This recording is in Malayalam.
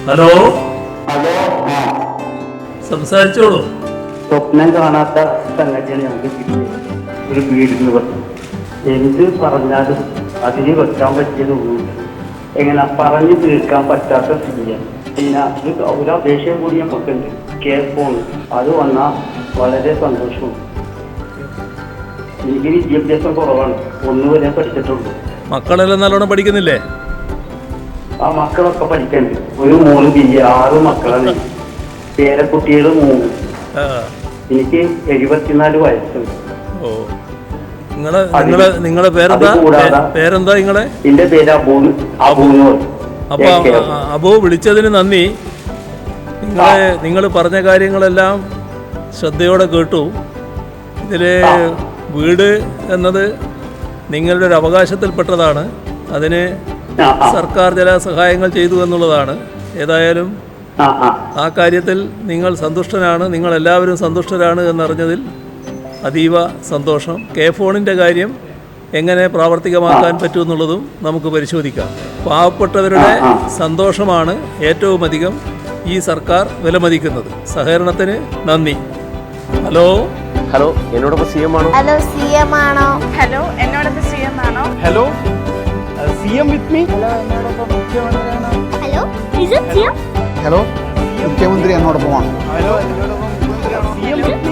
Hello, hello. സംസാരിച്ചോളൂ. സ്വപ്നം കാണാത്ത സംഗതിയാണ് ഞങ്ങൾക്ക് കിട്ടിയത്. ഒരു വീടിന് പറഞ്ഞു എന്ത് പറഞ്ഞാലും അതിന് വെക്കാൻ പറ്റിയതൊന്നുമില്ല. എങ്ങനെ പറഞ്ഞു തീർക്കാൻ പറ്റാത്ത സ്ഥിതിയാണ്. പിന്നെ ഒരു അപേക്ഷയും കൂടി നമുക്കുണ്ട്. ഫോൺ അത് വന്നാൽ വളരെ സന്തോഷമുണ്ട്. എനിക്ക് വിദ്യാഭ്യാസം കുറവാണ്, 1 വരെ പഠിച്ചിട്ടുള്ളൂ. മക്കളെല്ലാം നല്ലോണം പഠിക്കുന്നില്ലേ? ആ മക്കളൊക്കെ പഠിക്കണ്ട്. ഒരു 3 BA, 6 മക്കളാണ്. പേരക്കുട്ടികൾ 3. എനിക്ക് 74 വയസ്സുണ്ട്. ഓ, നിങ്ങളെ പേരെന്താ? പേരെന്താ നിങ്ങളെ? എന്റെ പേര് അബു. അപ്പൊ അബു, വിളിച്ചതിന് നന്ദി. നിങ്ങൾ പറഞ്ഞ കാര്യങ്ങളെല്ലാം ശ്രദ്ധയോടെ കേട്ടു. ഇതില് വീട് എന്നത് നിങ്ങളുടെ ഒരു അവകാശത്തിൽപ്പെട്ടതാണ്. അതിന് സർക്കാർ ചില സഹായങ്ങൾ ചെയ്തു എന്നുള്ളതാണ്. ഏതായാലും ആ കാര്യത്തിൽ നിങ്ങൾ സന്തുഷ്ടനാണ്, നിങ്ങളെല്ലാവരും സന്തുഷ്ടരാണ് എന്നറിഞ്ഞതിൽ അതീവ സന്തോഷം. ഫോണിൻ്റെ കാര്യം എങ്ങനെ പ്രാവർത്തികമാക്കാൻ പറ്റുമെന്നുള്ളതും നമുക്ക് പരിശോധിക്കാം. പാവപ്പെട്ടവരുടെ സന്തോഷമാണ് ഏറ്റവും അധികം ഈ സർക്കാർ വിലമതിക്കുന്നത്. സഹകരണത്തിന് നന്ദി. ഹലോ, ഹലോ, എന്നോടൊപ്പം CM ആണോ? ഹലോ, CM ആണോ? ഹലോ, എന്നോടൊപ്പം CM ആണോ? Hello, CM with me. Hello, എന്നോടൊപ്പം മുഖ്യമന്ത്രിയാണോ? Hello, CM? ഹലോ, മുഖ്യമന്ത്രി എന്നോടൊപ്പമാണ്. ഹലോ, എന്നോടൊപ്പം CM വിത്ത് മീ.